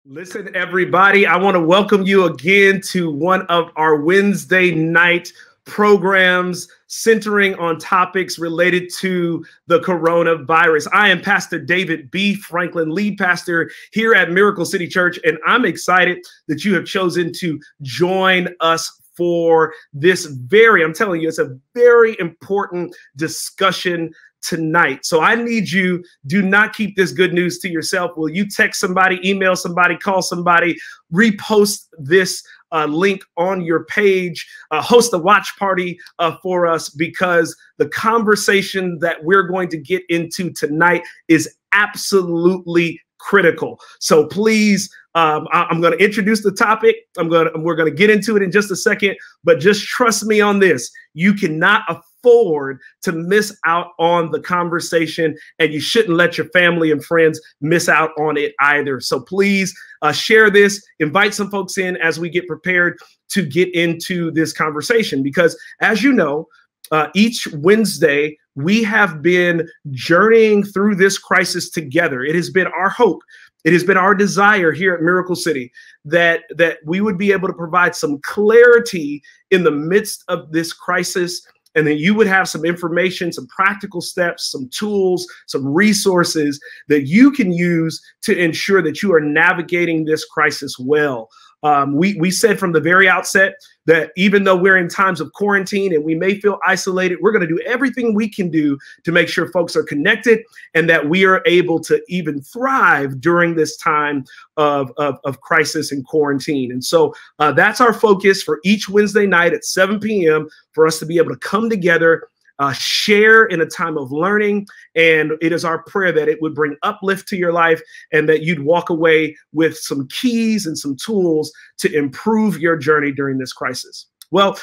Listen, everybody, I want to welcome you again to one of our Wednesday night programs centering on topics related to the coronavirus. I am Pastor David B. Franklin, lead pastor here at Miracle City Church, and I'm excited that you have chosen to join us for this I'm telling you, it's a very important discussion tonight. So I need you, do not keep this good news to yourself. Will you text somebody, email somebody, call somebody, repost this link on your page, host a watch party for us, because the conversation that we're going to get into tonight is absolutely critical. So please, I'm going to introduce the topic. We're going to get into it in just a second, but just trust me on this. You cannot afford to miss out on the conversation, and you shouldn't let your family and friends miss out on it either. So please share this, invite some folks in as we get prepared to get into this conversation, because as you know, each Wednesday, we have been journeying through this crisis together. It has been our hope. It has been our desire here at Miracle City that we would be able to provide some clarity in the midst of this crisis, and that you would have some information, some practical steps, some tools, some resources that you can use to ensure that you are navigating this crisis well. We said from the very outset that even though we're in times of quarantine and we may feel isolated, we're going to do everything we can do to make sure folks are connected and that we are able to even thrive during this time of crisis and quarantine. And so that's our focus for each Wednesday night at 7 p.m. for us to be able to come together, share in a time of learning. And it is our prayer that it would bring uplift to your life and that you'd walk away with some keys and some tools to improve your journey during this crisis. Well,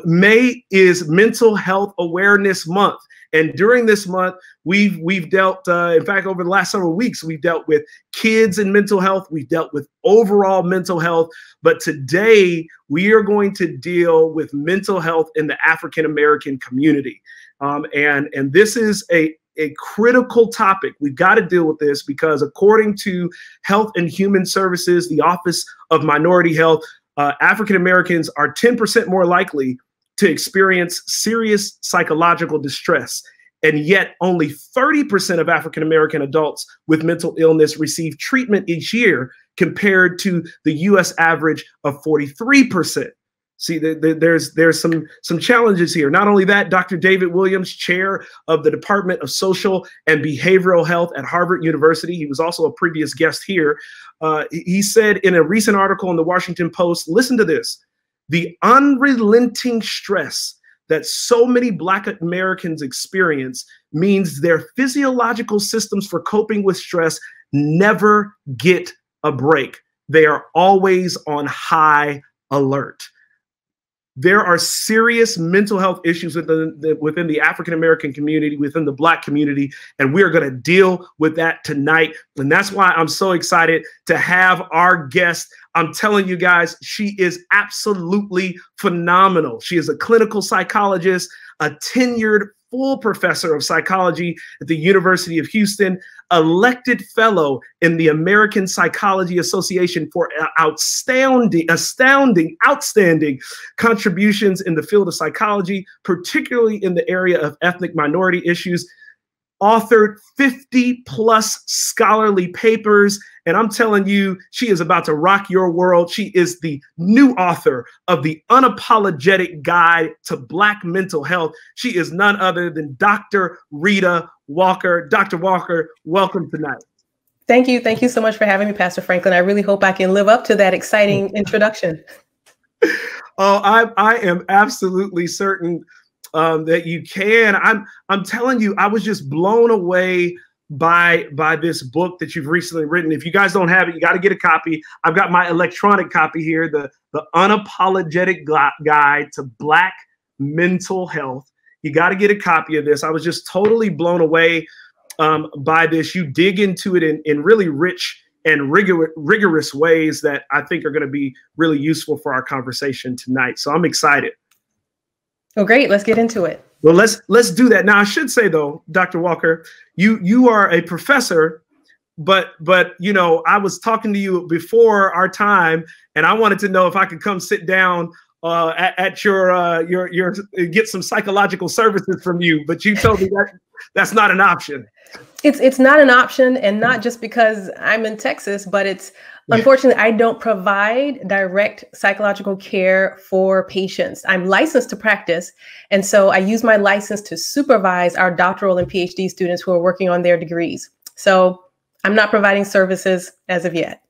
May is Mental Health Awareness Month. And during this month, we've dealt, in fact, over the last several weeks, we've dealt with kids and mental health. We've dealt with overall mental health. But today, we are going to deal with mental health in the African-American community. And this is a critical topic. We've got to deal with this because according to Health and Human Services, the Office of Minority Health, African-Americans are 10% more likely to experience serious psychological distress. And yet only 30% of African-American adults with mental illness receive treatment each year compared to the US average of 43%. See, there's some challenges here. Not only that, Dr. David Williams, chair of the Department of Social and Behavioral Health at Harvard University, he was also a previous guest here. He said in a recent article in the Washington Post, listen to this, the unrelenting stress that so many Black Americans experience means their physiological systems for coping with stress never get a break. They are always on high alert. There are serious mental health issues within the African-American community, within the Black community, and we are going to deal with that tonight. And that's why I'm so excited to have our guest. I'm telling you guys, she is absolutely phenomenal. She is a clinical psychologist, a tenured full professor of psychology at the University of Houston, elected fellow in the American Psychology Association for outstanding contributions in the field of psychology, particularly in the area of ethnic minority issues, authored 50+ scholarly papers. And I'm telling you, she is about to rock your world. She is the new author of The Unapologetic Guide to Black Mental Health. She is none other than Dr. Rita Walker. Dr. Walker, welcome tonight. Thank you. Thank you so much for having me, Pastor Franklin. I really hope I can live up to that exciting introduction. Oh, I am absolutely certain that you can. I'm telling you, I was just blown away by this book that you've recently written. If you guys don't have it, you got to get a copy. I've got my electronic copy here, the Unapologetic Guide to Black Mental Health. You got to get a copy of this. I was just totally blown away by this. You dig into it in really rich and rigorous ways that I think are going to be really useful for our conversation tonight. So I'm excited. Oh, great. Let's get into it. Well, let's do that. Now, I should say, though, Dr. Walker, you are a professor but you know, I was talking to you before our time, and I wanted to know if I could come sit down at your get some psychological services from you, but you told me that that's not an option. It's not an option, and not just because I'm in Texas, but it's unfortunately I don't provide direct psychological care for patients. I'm licensed to practice, and so I use my license to supervise our doctoral and PhD students who are working on their degrees. So I'm not providing services as of yet.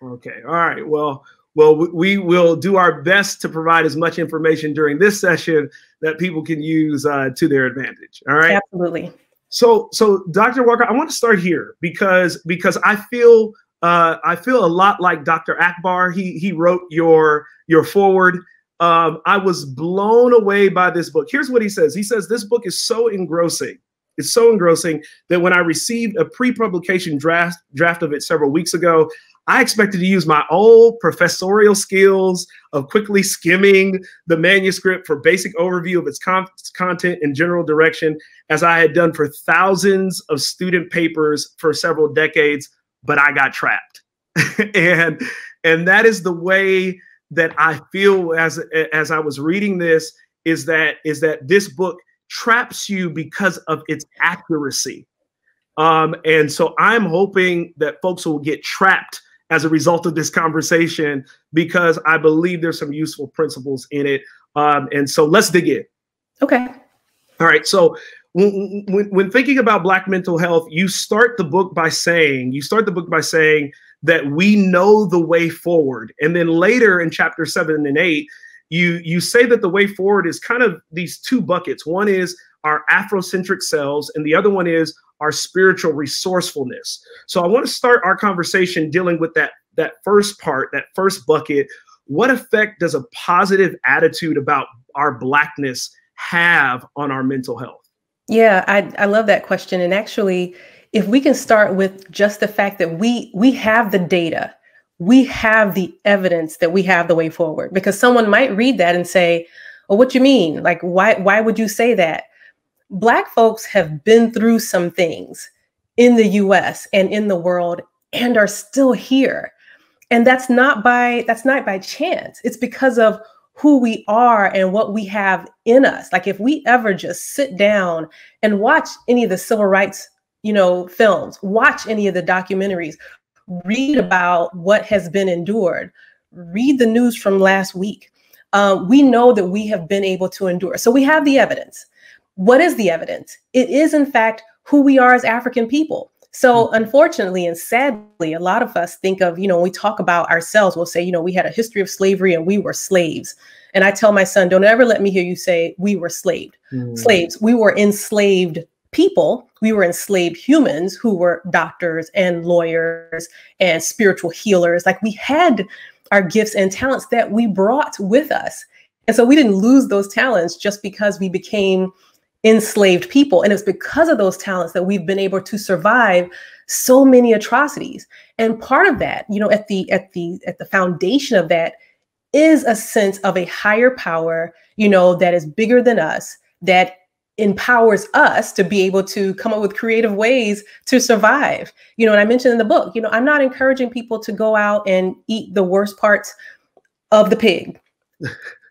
Okay. All right. Well, we will do our best to provide as much information during this session that people can use to their advantage. All right. Absolutely. So Dr. Walker, I want to start here because I feel a lot like Dr. Akbar. He wrote your foreword. I was blown away by this book. Here's what he says. He says, this book is so engrossing. It's so engrossing that when I received a pre-publication draft of it several weeks ago, I expected to use my old professorial skills of quickly skimming the manuscript for basic overview of its content and general direction, as I had done for thousands of student papers for several decades, but I got trapped. and that is the way that I feel as I was reading this, is that this book traps you because of its accuracy. And so I'm hoping that folks will get trapped as a result of this conversation, because I believe there's some useful principles in it. And so let's dig in. Okay. All right. So when thinking about Black mental health, you start the book by saying that we know the way forward. And then later in chapter 7 and 8, you say that the way forward is kind of these two buckets. One is our Afrocentric selves, and the other one is our spiritual resourcefulness. So I want to start our conversation dealing with that first part, that first bucket. What effect does a positive attitude about our Blackness have on our mental health? Yeah, I love that question. And actually, if we can start with just the fact that we have the data, we have the evidence that we have the way forward, because someone might read that and say, well, what you mean? Like, why would you say that? Black folks have been through some things in the US and in the world and are still here. And that's not by chance. It's because of who we are and what we have in us. Like, if we ever just sit down and watch any of the civil rights, films, watch any of the documentaries, read about what has been endured, read the news from last week, we know that we have been able to endure. So we have the evidence. What is the evidence? It is, in fact, who we are as African people. So unfortunately and sadly, a lot of us think of, when we talk about ourselves, we'll say, we had a history of slavery and we were slaves. And I tell my son, don't ever let me hear you say we were slaves. We were enslaved people. We were enslaved humans who were doctors and lawyers and spiritual healers. Like, we had our gifts and talents that we brought with us. And so we didn't lose those talents just because we became enslaved people. And it's because of those talents that we've been able to survive so many atrocities. And part of that, at the foundation of that is a sense of a higher power, that is bigger than us, that empowers us to be able to come up with creative ways to survive. And I mentioned in the book, I'm not encouraging people to go out and eat the worst parts of the pig.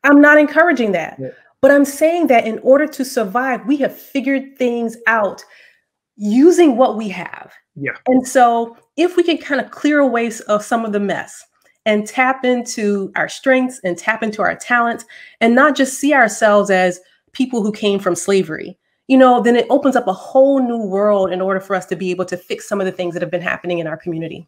I'm not encouraging that. Yeah. But I'm saying that in order to survive, we have figured things out using what we have. Yeah. And so if we can kind of clear away some of the mess and tap into our strengths and tap into our talents and not just see ourselves as people who came from slavery, then it opens up a whole new world in order for us to be able to fix some of the things that have been happening in our community.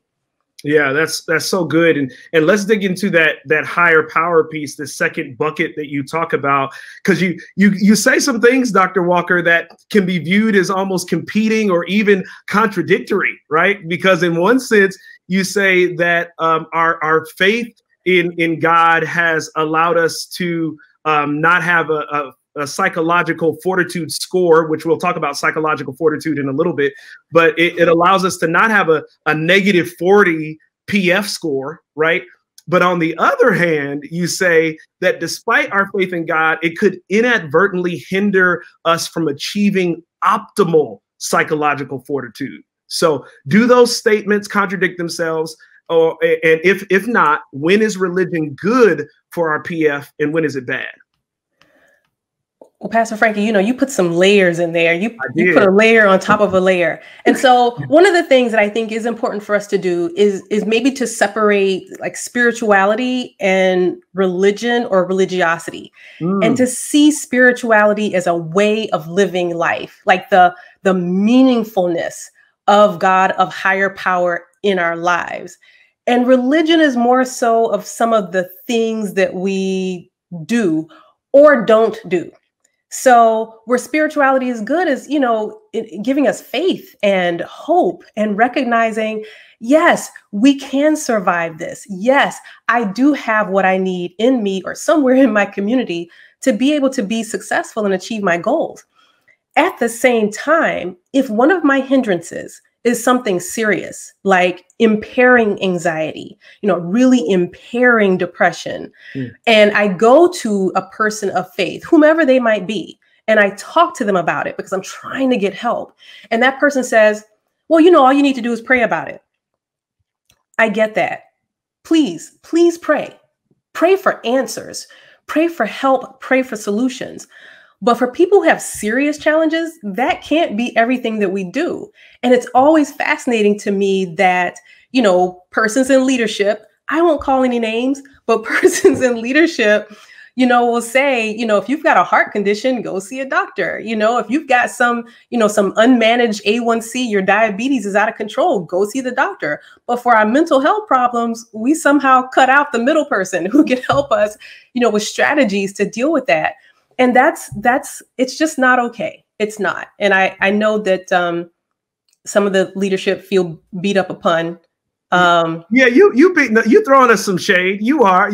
Yeah, that's so good. And let's dig into that higher power piece, the second bucket that you talk about, because you say some things, Dr. Walker, that can be viewed as almost competing or even contradictory, right? Because in one sense, you say that our faith in God has allowed us to not have a psychological fortitude score, which we'll talk about psychological fortitude in a little bit, but it allows us to not have a -40 PF score, right? But on the other hand, you say that despite our faith in God, it could inadvertently hinder us from achieving optimal psychological fortitude. So do those statements contradict themselves? Or, and if not, when is religion good for our PF and when is it bad? Well, Pastor Frankie, you put some layers in there. You put a layer on top of a layer. And so one of the things that I think is important for us to do is maybe to separate like spirituality and religion or religiosity, and to see spirituality as a way of living life, like the meaningfulness of God, of higher power in our lives. And religion is more so of some of the things that we do or don't do. So where spirituality is good is, giving us faith and hope and recognizing, yes, we can survive this. Yes, I do have what I need in me or somewhere in my community to be able to be successful and achieve my goals. At the same time, if one of my hindrances is something serious, like impairing anxiety, really impairing depression. And I go to a person of faith, whomever they might be, and I talk to them about it because I'm trying to get help. And that person says, well, all you need to do is pray about it. I get that. Please pray. Pray for answers. Pray for help. Pray for solutions. But for people who have serious challenges, that can't be everything that we do. And it's always fascinating to me that, persons in leadership, I won't call any names, but persons in leadership, will say, if you've got a heart condition, go see a doctor. If you've got some unmanaged A1C, your diabetes is out of control, go see the doctor. But for our mental health problems, we somehow cut out the middle person who can help us, with strategies to deal with that. And it's just not okay. It's not. And I know that some of the leadership feel beat up upon. You throwing us some shade. You have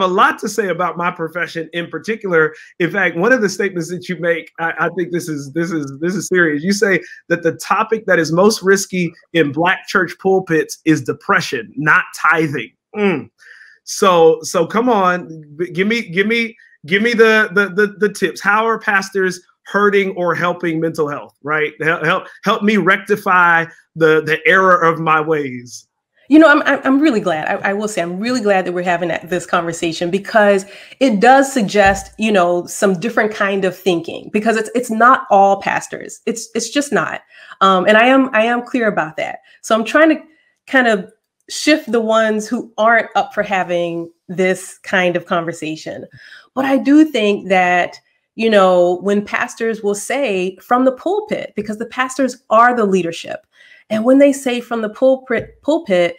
a lot to say about my profession in particular. In fact, one of the statements that you make, I think this is serious. You say that the topic that is most risky in Black church pulpits is depression, not tithing. So come on, give me the tips. How are pastors hurting or helping mental health? Right? Help me rectify the error of my ways. I'm really glad. I will say I'm really glad that we're having this conversation, because it does suggest, some different kind of thinking, because it's not all pastors. It's just not. And I am clear about that. So I'm trying to kind of shift the ones who aren't up for having this kind of conversation. But I do think that, when pastors will say from the pulpit, because the pastors are the leadership, and when they say from the pulpit,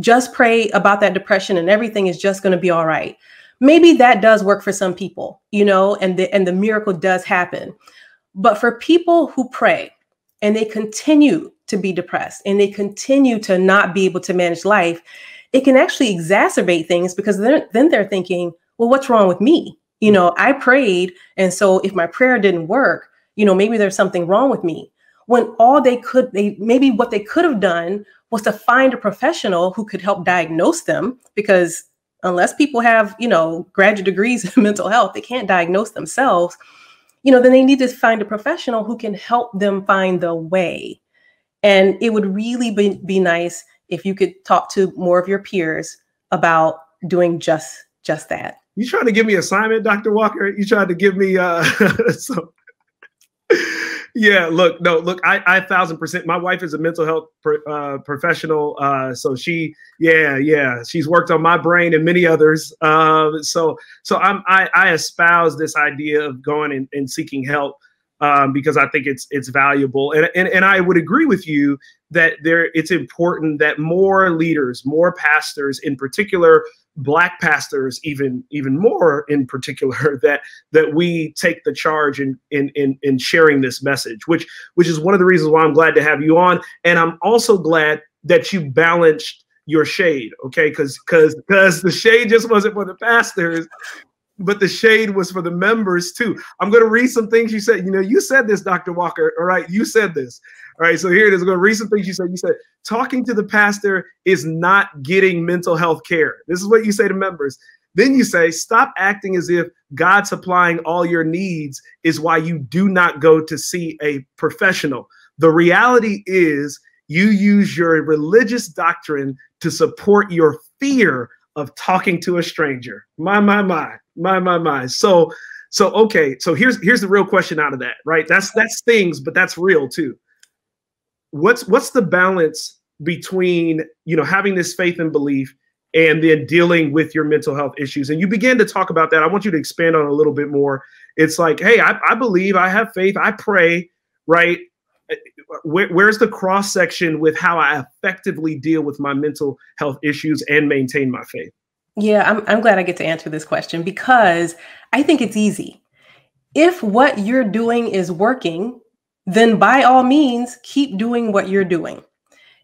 just pray about that depression and everything is just going to be all right. Maybe that does work for some people, and the miracle does happen. But for people who pray and they continue to be depressed and they continue to not be able to manage life, it can actually exacerbate things, because then they're thinking, well, what's wrong with me? I prayed. And so if my prayer didn't work, maybe there's something wrong with me. When maybe what they could have done was to find a professional who could help diagnose them, because unless people have, graduate degrees in mental health, they can't diagnose themselves. Then they need to find a professional who can help them find the way. And it would really be nice if you could talk to more of your peers about doing just that. You trying to give me assignment, Dr. Walker? You trying to give me some? Yeah, look, 1,000%. My wife is a mental health professional. So she's worked on my brain and many others. So I espouse this idea of going and seeking help, because I think it's valuable. And I would agree with you that it's important that more leaders, more pastors, in particular, Black pastors, even more in particular, that we take the charge in sharing this message, which is one of the reasons why I'm glad to have you on. And I'm also glad that you balanced your shade, okay? Because the shade just wasn't for the pastors, but the shade was for the members too. I'm going to read some things you said. You said this, Dr. Walker. All right, you said this. All right, so here it is. I'm going to read some things you said. You said, talking to the pastor is not getting mental health care. This is what you say to members. Then you say, stop acting as if God supplying all your needs is why you do not go to see a professional. The reality is you use your religious doctrine to support your fear of talking to a stranger. My. So okay. So here's the real question out of that, right? That's things, but that's real too. What's the balance between, having this faith and belief and then dealing with your mental health issues? And you began to talk about that. I want you to expand on it a little bit more. It's like, hey, I believe, I have faith, I pray, right? Where's the cross section with how I effectively deal with my mental health issues and maintain my faith? Yeah, I'm glad I get to answer this question, because I think it's easy. If what you're doing is working, then by all means, keep doing what you're doing.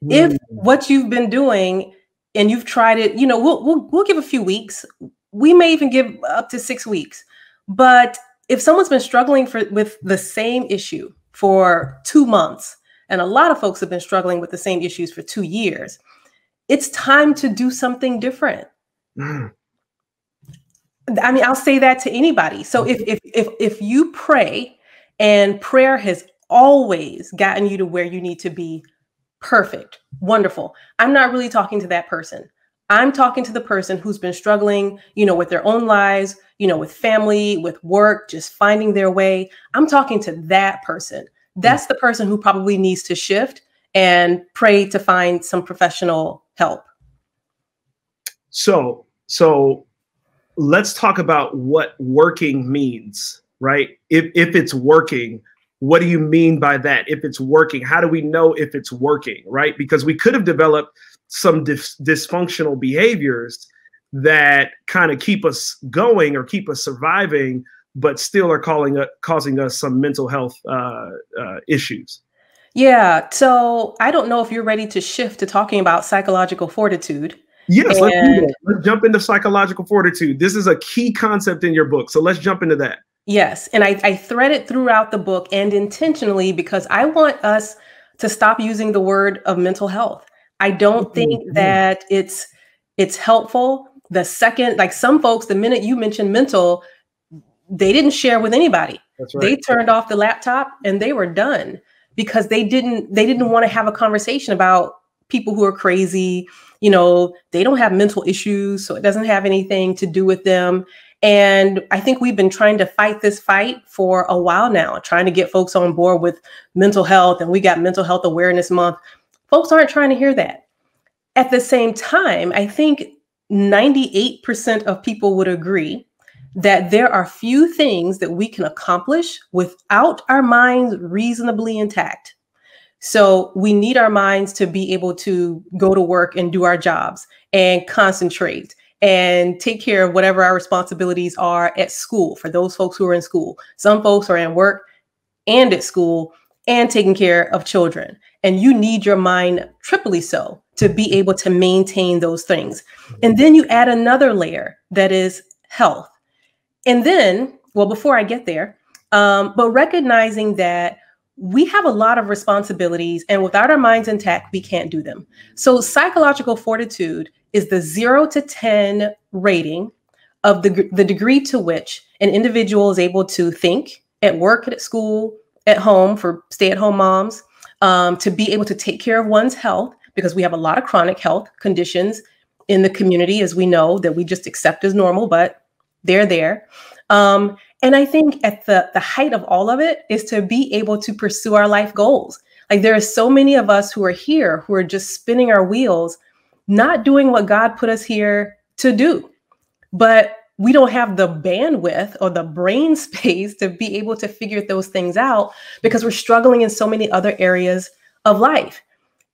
If what you've been doing and you've tried it, we'll give a few weeks. We may even give up to 6 weeks. But if someone's been struggling with the same issue for 2 months, and a lot of folks have been struggling with the same issues for 2 years, it's time to do something different. I mean, I'll say that to anybody. So if you pray, and prayer has always gotten you to where you need to be, perfect, wonderful. I'm not really talking to that person. I'm talking to the person who's been struggling, with their own lives, with family, with work, just finding their way. I'm talking to that person. That's the person who probably needs to shift and pray to find some professional help. So let's talk about what working means, right? If it's working, what do you mean by that? If it's working, how do we know if it's working, right? Because we could have developed some dysfunctional behaviors that kind of keep us going or keep us surviving, but still are causing us some mental health issues. Yeah. So I don't know if you're ready to shift to talking about psychological fortitude. Yes, let's do that. Let's jump into psychological fortitude. This is a key concept in your book. So let's jump into that. Yes. And I thread it throughout the book, and intentionally, because I want us to stop using the word of mental health. I don't think that it's helpful. The second, like some folks, the minute you mention mental, they didn't share with anybody. That's right. They turned off the laptop and they were done, because they didn't want to have a conversation about people who are crazy. They don't have mental issues, so it doesn't have anything to do with them. And I think we've been trying to fight this fight for a while now, trying to get folks on board with mental health. And we got Mental Health Awareness Month. Folks aren't trying to hear that. At the same time, I think 98% of people would agree that there are few things that we can accomplish without our minds reasonably intact. So we need our minds to be able to go to work and do our jobs and concentrate and take care of whatever our responsibilities are at school for those folks who are in school. Some folks are in work and at school and taking care of children. And you need your mind triply so to be able to maintain those things. And then you add another layer that is health. And then, well, before I get there, but recognizing that we have a lot of responsibilities, and without our minds intact, we can't do them. So psychological fortitude is the 0 to 10 rating of the degree to which an individual is able to think at work, at school, at home for stay-at-home moms, to be able to take care of one's health, because we have a lot of chronic health conditions in the community, as we know, that we just accept as normal, but they're there. And I think at the height of all of it is to be able to pursue our life goals. Like, there are so many of us who are here who are just spinning our wheels, not doing what God put us here to do. But we don't have the bandwidth or the brain space to be able to figure those things out, because we're struggling in so many other areas of life.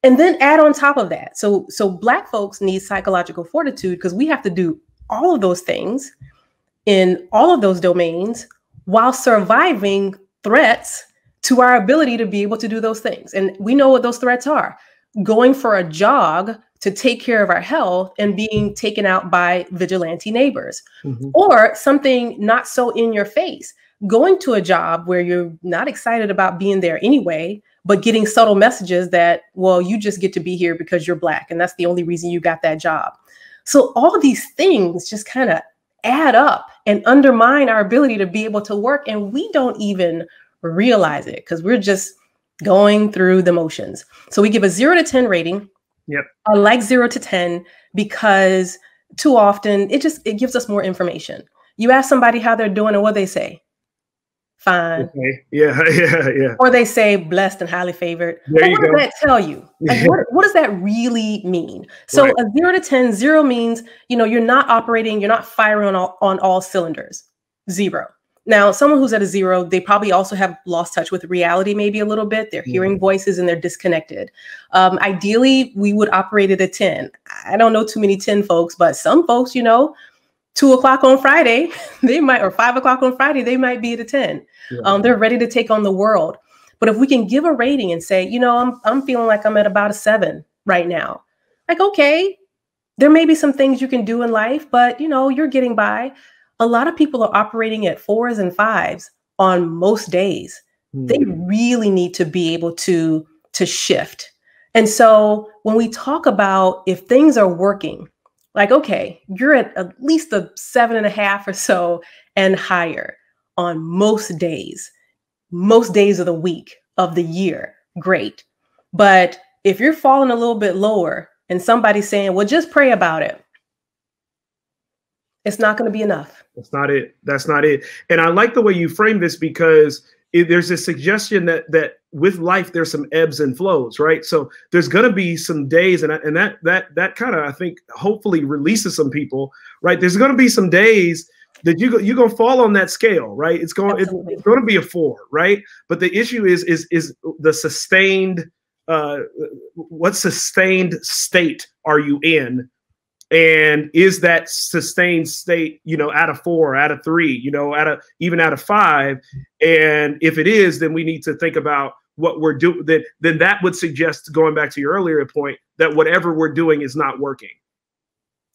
And then add on top of that. So Black folks need psychological fortitude, because we have to do all of those things in all of those domains while surviving threats to our ability to be able to do those things. And we know what those threats are: going for a jog to take care of our health and being taken out by vigilante neighbors, or something not so in your face, going to a job where you're not excited about being there anyway, but getting subtle messages that, well, you just get to be here because you're Black, and that's the only reason you got that job. So all of these things just kind of add up and undermine our ability to be able to work. And we don't even realize it, because we're just going through the motions. So we give a 0 to 10 rating. Yep. I like 0 to 10 because too often it gives us more information. You ask somebody how they're doing and what they say. Fine. Okay. Yeah. Or they say blessed and highly favored. There you what does go. that tell you? Like, what does that really mean? So Right. a 0 to 10, 0 means, you're not operating, you're not firing on all cylinders. 0. Now, someone who's at a 0, they probably also have lost touch with reality maybe a little bit. They're hearing voices and they're disconnected. Ideally, we would operate at a 10. I don't know too many 10 folks, but some folks, 2 o'clock on Friday, or 5 o'clock on Friday, they might be at a 10. Yeah. They're ready to take on the world. But if we can give a rating and say, I'm feeling like I'm at about a 7 right now. Like, okay, there may be some things you can do in life, but you're getting by. A lot of people are operating at 4s and 5s on most days. They really need to be able to shift. And so when we talk about if things are working, like, okay, you're at least a 7.5 or so and higher on most days of the week, of the year, great. But if you're falling a little bit lower and somebody's saying, well, just pray about it, it's not going to be enough. That's not it. That's not it. And I like the way you frame this because there's a suggestion that with life, there's some ebbs and flows, right? So there's going to be some days and that kind of, I think, hopefully releases some people, right? There's going to be some days that you're going to fall on that scale, right? It's going to be a 4, right? But the issue is the sustained, what sustained state are you in? And is that sustained state, at a 4, at a 3, even at a 5? And if it is, then we need to think about what we're doing. Then that would suggest, going back to your earlier point, that whatever we're doing is not working.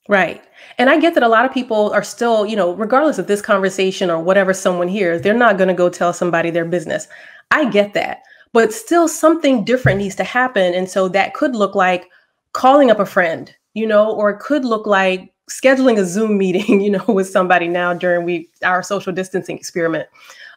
Right. And I get that a lot of people are still, regardless of this conversation or whatever someone hears, they're not going to go tell somebody their business. I get that. But still something different needs to happen. And so that could look like calling up a friend, or it could look like scheduling a Zoom meeting, with somebody now during our social distancing experiment.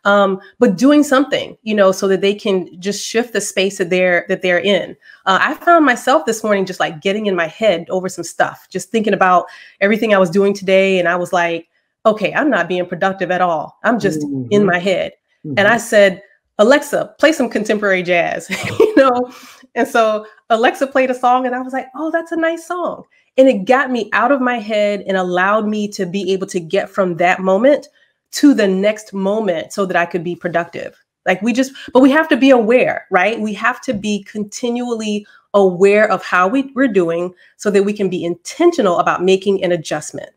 But doing something, so that they can just shift the space that they're in. I found myself this morning just like getting in my head over some stuff, just thinking about everything I was doing today. And I was like, okay, I'm not being productive at all. I'm just in my head. And I said, Alexa, play some contemporary jazz, And so Alexa played a song and I was like, oh, that's a nice song. And it got me out of my head and allowed me to be able to get from that moment to the next moment so that I could be productive. But we have to be aware, right? We have to be continually aware of how we're doing so that we can be intentional about making an adjustment.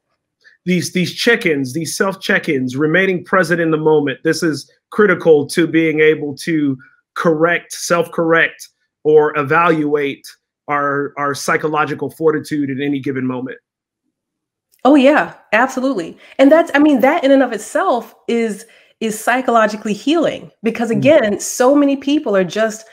These check-ins, these self-check-ins, remaining present in the moment. This is critical to being able to self-correct, or evaluate our psychological fortitude at any given moment. Oh yeah, absolutely. And that in and of itself is psychologically healing, because again, so many people are just,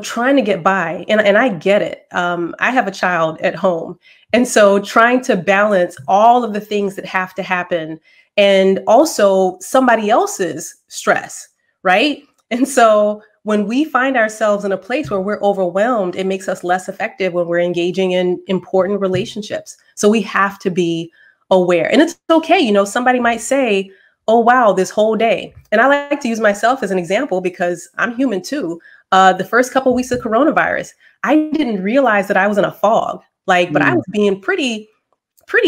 trying to get by. And I get it. I have a child at home. And so trying to balance all of the things that have to happen and also somebody else's stress, right? And so when we find ourselves in a place where we're overwhelmed, it makes us less effective when we're engaging in important relationships. So we have to be aware. And it's okay. Somebody might say, oh, wow, this whole day. And I like to use myself as an example because I'm human too. The first couple of weeks of coronavirus, I didn't realize that I was in a fog, but I was being pretty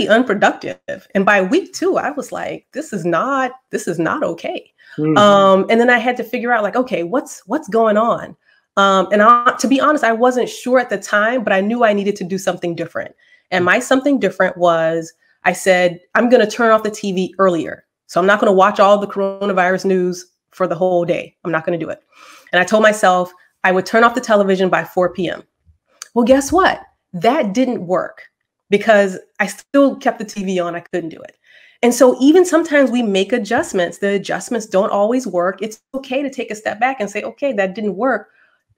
unproductive. And by week 2, I was like, this is not okay. And then I had to figure out okay, what's going on? And to be honest, I wasn't sure at the time, but I knew I needed to do something different. And my something different was, I said, I'm going to turn off the TV earlier. So I'm not going to watch all the coronavirus news for the whole day. I'm not going to do it. And I told myself I would turn off the television by 4 p.m. Well, guess what? That didn't work because I still kept the TV on. I couldn't do it. And so even sometimes we make adjustments. The adjustments don't always work. It's okay to take a step back and say, okay, that didn't work.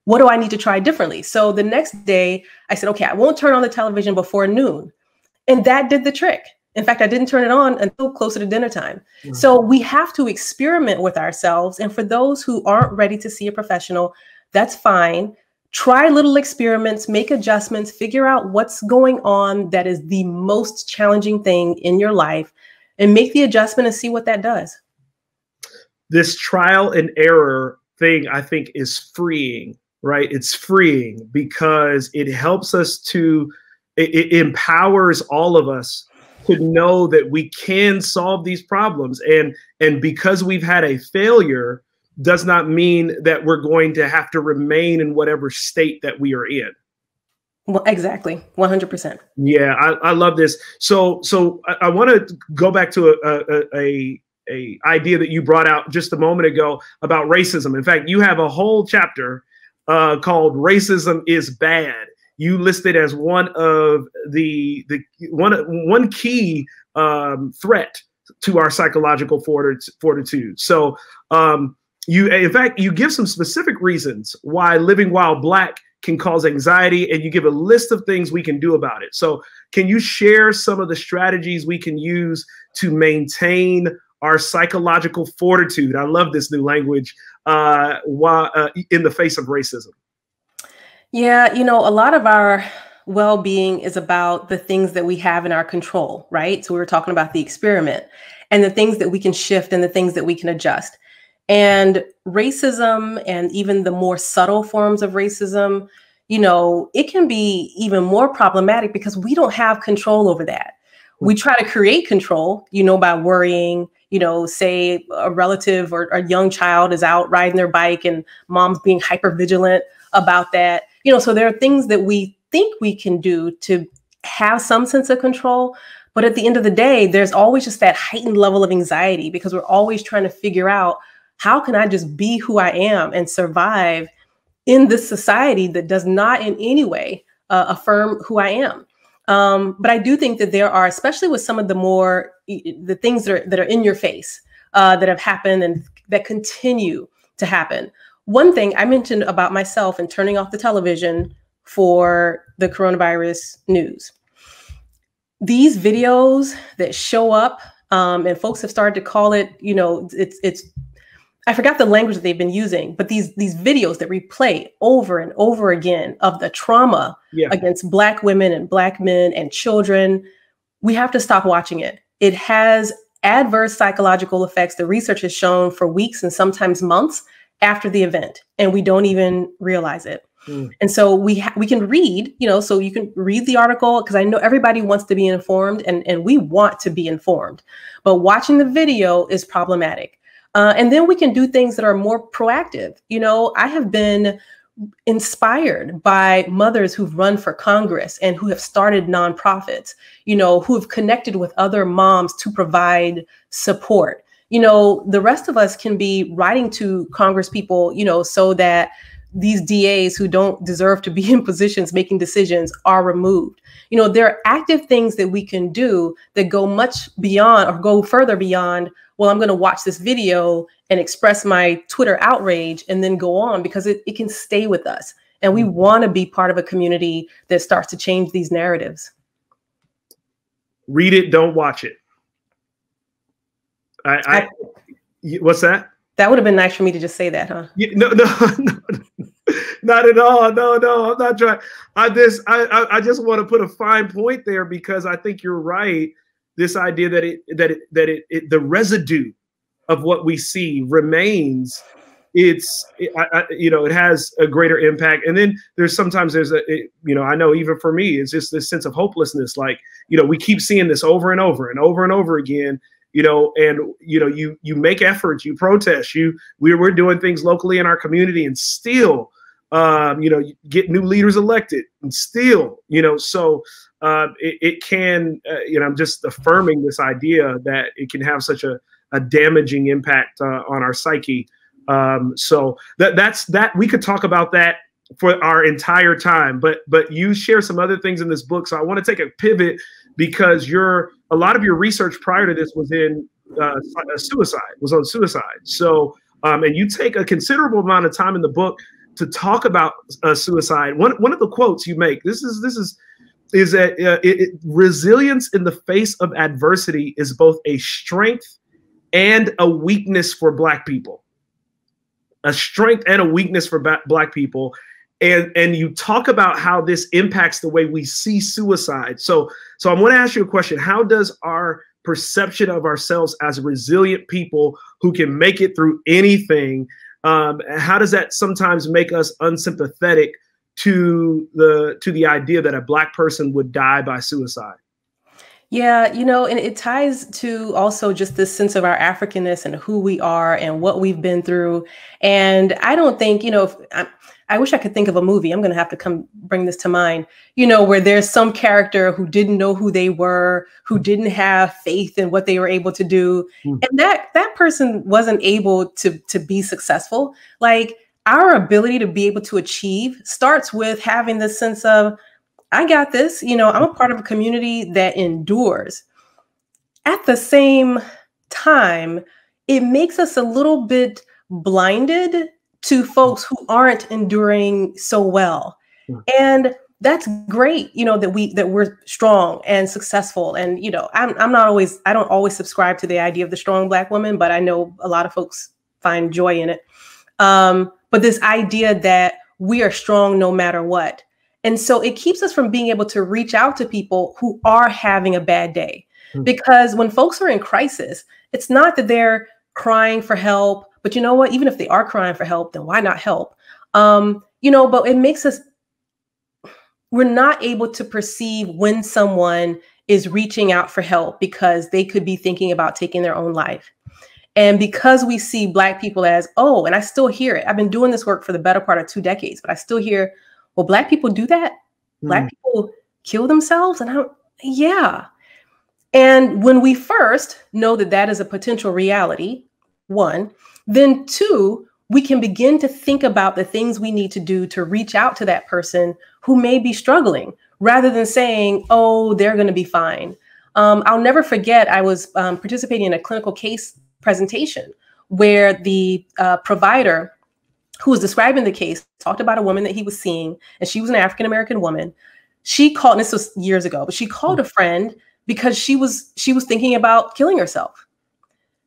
What do I need to try differently? So the next day I said, okay, I won't turn on the television before noon. And that did the trick. In fact, I didn't turn it on until closer to dinner time. So we have to experiment with ourselves. And for those who aren't ready to see a professional, That's fine. Try little experiments, make adjustments, figure out what's going on that is the most challenging thing in your life, and make the adjustment and see what that does. This trial and error thing, I think, is freeing, right? It's freeing because it helps us to, it empowers all of us to know that we can solve these problems. And because we've had a failure does not mean that we're going to have to remain in whatever state that we are in. Well, exactly. 100%. Yeah, I love this. So I want to go back to a idea that you brought out just a moment ago about racism. In fact, you have a whole chapter called "Racism is Bad." You listed as one of the one key threat to our psychological fortitude. So in fact, you give some specific reasons why living while Black can cause anxiety, and you give a list of things we can do about it. So can you share some of the strategies we can use to maintain our psychological fortitude? I love this new language while in the face of racism. Yeah, you know, a lot of our well-being is about the things that we have in our control, right? So we were talking about the experiment and the things that we can shift and the things that we can adjust. And racism, and even the more subtle forms of racism, you know, it can be even more problematic because we don't have control over that. We try to create control, you know, by worrying, you know, say a relative or a young child is out riding their bike and mom's being hyper vigilant about that. You know, so there are things that we think we can do to have some sense of control. But at the end of the day, there's always just that heightened level of anxiety because we're always trying to figure out, how can I just be who I am and survive in this society that does not in any way affirm who I am? But I do think that there are, especially with some of the things that are in your face that have happened and that continue to happen. One thing I mentioned about myself and turning off the television for the coronavirus news. These videos that show up, and folks have started to call it, you know, it's I forgot the language that they've been using, but these videos that replay over and over again of the trauma against Black women and Black men and children, we have to stop watching it. It has adverse psychological effects. The research has shown for weeks and sometimes months after the event, and we don't even realize it. And so we can read, you know, so you can read the article, because I know everybody wants to be informed, and we want to be informed, but watching the video is problematic. And then we can do things that are more proactive. You know, I have been inspired by mothers who've run for Congress and who have started nonprofits, you know, who have connected with other moms to provide support. You know, the rest of us can be writing to Congress people, you know, so that these DAs who don't deserve to be in positions making decisions are removed. You know, there are active things that we can do that go much beyond, or go further beyond, well, I'm going to watch this video and express my Twitter outrage and then go on, because it can stay with us. And we want to be part of a community that starts to change these narratives. Read it, don't watch it. What's that? That would have been nice for me to just say that, huh? Yeah, no, not at all. No, I'm not trying. I just want to put a fine point there, because I think you're right. This idea that the residue of what we see remains. It has a greater impact. And then sometimes I know even for me, it's just this sense of hopelessness. Like, you know, we keep seeing this over and over and over and over again. You know, and you make efforts, you protest, we're doing things locally in our community, and still, you get new leaders elected, and still, so it can, I'm just affirming this idea that it can have such a damaging impact on our psyche. So that's we could talk about that for our entire time, but you share some other things in this book. So I want to take a pivot, because a lot of your research prior to this was in suicide. So, and you take a considerable amount of time in the book to talk about suicide. One of the quotes you make, is that resilience in the face of adversity is both a strength and a weakness for Black people. a strength and a weakness for Black people. And you talk about how this impacts the way we see suicide. So I want to ask you a question. How does our perception of ourselves as resilient people who can make it through anything, how does that sometimes make us unsympathetic to the idea that a Black person would die by suicide? Yeah, you know, and it ties to also just this sense of our Africanness and who we are and what we've been through. And I don't think, you know, I wish I could think of a movie. I'm going to have to bring this to mind, you know, where there's some character who didn't know who they were, who didn't have faith in what they were able to do. And that person wasn't able to be successful. Like, our ability to be able to achieve starts with having this sense of, I got this, you know, I'm a part of a community that endures. At the same time, it makes us a little bit blinded to folks who aren't enduring so well. And that's great, you know, that we're strong and successful. And, you know, I don't always subscribe to the idea of the strong Black woman, but I know a lot of folks find joy in it. But this idea that we are strong no matter what. And so it keeps us from being able to reach out to people who are having a bad day. Because when folks are in crisis, it's not that they're crying for help, but you know what, even if they are crying for help, then why not help? You know, but it makes us, we're not able to perceive when someone is reaching out for help because they could be thinking about taking their own life. And because we see Black people as, oh, and I still hear it. I've been doing this work for the better part of 2 decades, but I still hear, well, Black people do that? Black people kill themselves? And yeah. And when we first know that that is a potential reality, 1, then 2, we can begin to think about the things we need to do to reach out to that person who may be struggling, rather than saying, oh, they're going to be fine. I'll never forget, I was participating in a clinical case presentation where the provider who was describing the case talked about a woman that he was seeing, and she was an African-American woman. She called, and this was years ago, but she called a friend because she was thinking about killing herself.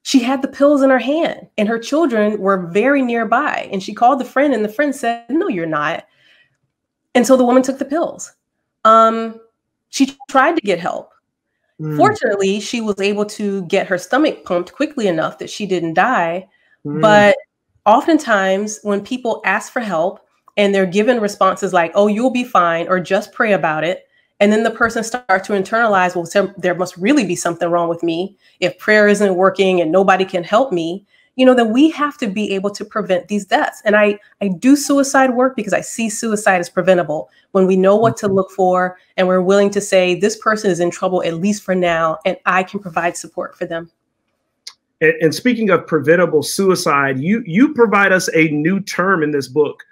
She had the pills in her hand and her children were very nearby. And she called the friend and the friend said, no, you're not. And so the woman took the pills. She tried to get help. Fortunately, she was able to get her stomach pumped quickly enough that she didn't die. But oftentimes when people ask for help and they're given responses like, oh, you'll be fine, or just pray about it, and then the person starts to internalize, well, there must really be something wrong with me if prayer isn't working and nobody can help me, you know, then we have to be able to prevent these deaths. And I do suicide work because I see suicide as preventable when we know what to look for and we're willing to say this person is in trouble, at least for now, and I can provide support for them. And speaking of preventable suicide, you provide us a new term in this book,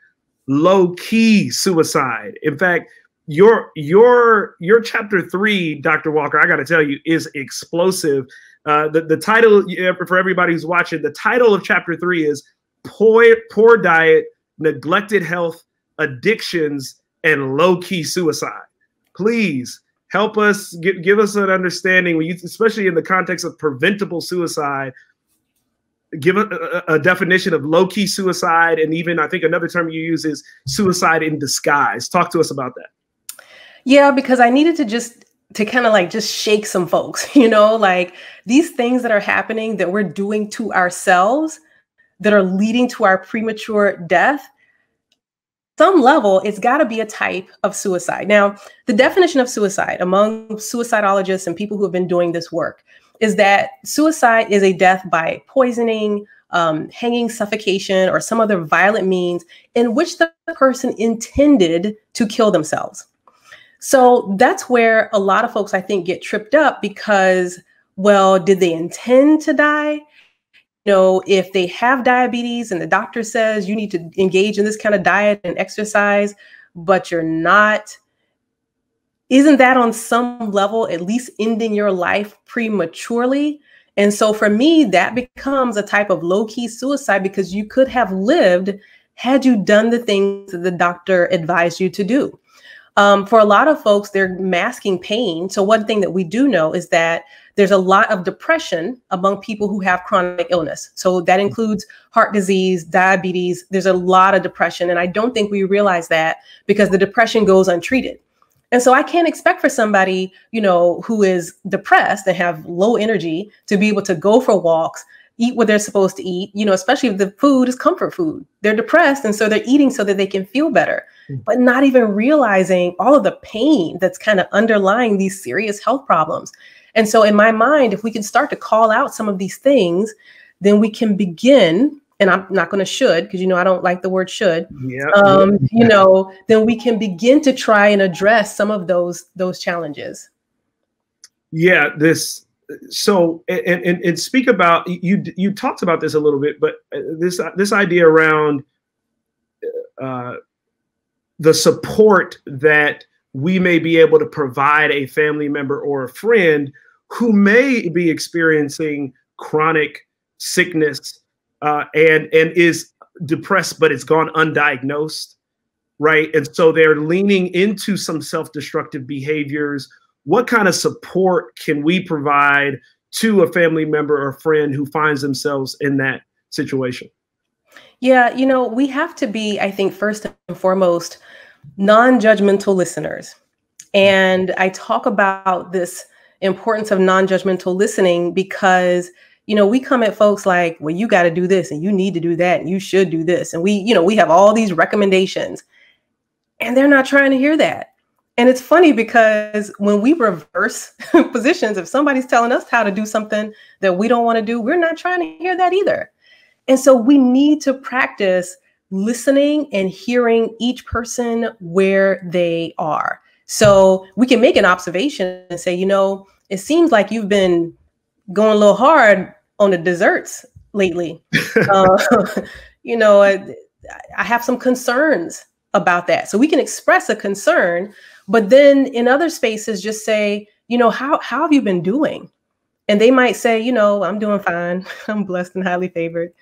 low-key suicide. In fact, your chapter 3, Dr. Walker, I got to tell you, is explosive. The title, for everybody who's watching, the title of chapter 3 is Poor Diet, Neglected Health, Addictions, and Low-Key Suicide. Please help us, give us an understanding, especially in the context of preventable suicide. Give a definition of low-key suicide, and even I think another term you use is suicide in disguise. Talk to us about that. Yeah, because I needed to kind of like just shake some folks, you know, like these things that are happening that we're doing to ourselves that are leading to our premature death. Some level, it's got to be a type of suicide. Now, the definition of suicide among suicidologists and people who have been doing this work is that suicide is a death by poisoning, hanging, suffocation, or some other violent means in which the person intended to kill themselves. So that's where a lot of folks, I think, get tripped up because, well, did they intend to die? You know, if they have diabetes and the doctor says you need to engage in this kind of diet and exercise, but you're not, isn't that on some level at least ending your life prematurely? And so for me, that becomes a type of low-key suicide because you could have lived had you done the things that the doctor advised you to do. For a lot of folks, they're masking pain. So one thing that we do know is that there's a lot of depression among people who have chronic illness. So that includes heart disease, diabetes. There's a lot of depression. And I don't think we realize that because the depression goes untreated. And so I can't expect for somebody, you know, who is depressed and have low energy to be able to go for walks, eat what they're supposed to eat, you know, especially if the food is comfort food. They're depressed. And so they're eating so that they can feel better, but not even realizing all of the pain that's kind of underlying these serious health problems. And so in my mind, if we can start to call out some of these things, then we can begin, and I'm not going to should, because, you know, I don't like the word should, you know, then we can begin to try and address some of those challenges. Yeah, so and speak about, you talked about this a little bit, but this idea around the support that we may be able to provide a family member or a friend who may be experiencing chronic sickness and is depressed, but it's gone undiagnosed, right? And so they're leaning into some self-destructive behaviors. What kind of support can we provide to a family member or friend who finds themselves in that situation? Yeah, you know, we have to be, I think, first and foremost, non-judgmental listeners. And I talk about this importance of non-judgmental listening because, you know, we come at folks like, well, you got to do this and you need to do that and you should do this. And we have all these recommendations and they're not trying to hear that. And it's funny because when we reverse positions, if somebody's telling us how to do something that we don't want to do, we're not trying to hear that either. And so we need to practice listening and hearing each person where they are. So we can make an observation and say, you know, it seems like you've been going a little hard on the desserts lately. You know, I have some concerns about that. So we can express a concern, but then in other spaces, just say, you know, how have you been doing? And they might say, you know, I'm doing fine. I'm blessed and highly favored.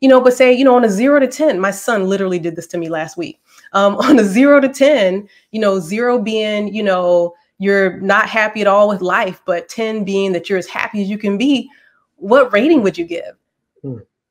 You know, but say, you know, on a 0 to 10, my son literally did this to me last week. On a 0 to 10, you know, 0 being, you know, you're not happy at all with life, but 10 being that you're as happy as you can be. What rating would you give?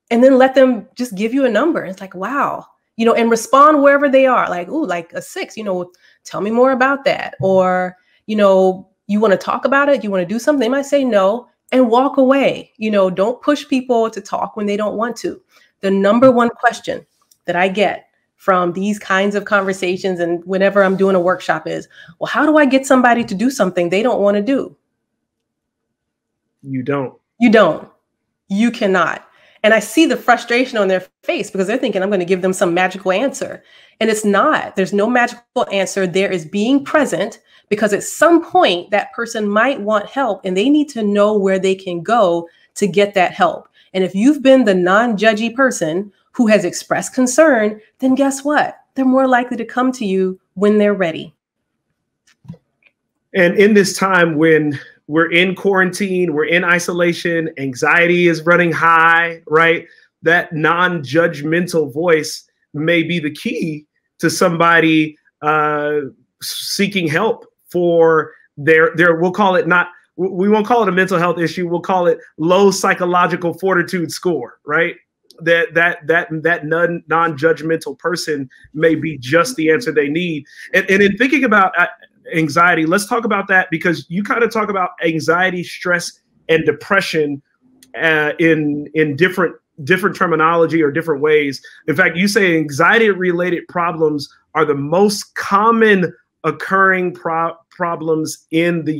And then let them just give you a number. It's like, wow, you know, and respond wherever they are. Like, ooh, like a 6, you know, tell me more about that. Or, you know, you want to talk about it? You want to do something? They might say no and walk away. You know, don't push people to talk when they don't want to. The number one question that I get from these kinds of conversations and whenever I'm doing a workshop is, well, how do I get somebody to do something they don't want to do? You don't. You don't. You cannot. And I see the frustration on their face because they're thinking I'm going to give them some magical answer. And it's not. There's no magical answer. There is being present because at some point that person might want help and they need to know where they can go to get that help. And if you've been the non-judgy person who has expressed concern, then guess what? They're more likely to come to you when they're ready. And in this time when we're in quarantine, we're in isolation, anxiety is running high, right? That non-judgmental voice may be the key to somebody seeking help for their, we'll call it not, we won't call it a mental health issue. We'll call it low psychological fortitude score, right? That non-judgmental person may be just the answer they need. And in thinking about anxiety, let's talk about that because you kind of talk about anxiety, stress, and depression in different terminology or different ways. In fact, you say anxiety-related problems are the most common occurring problems in the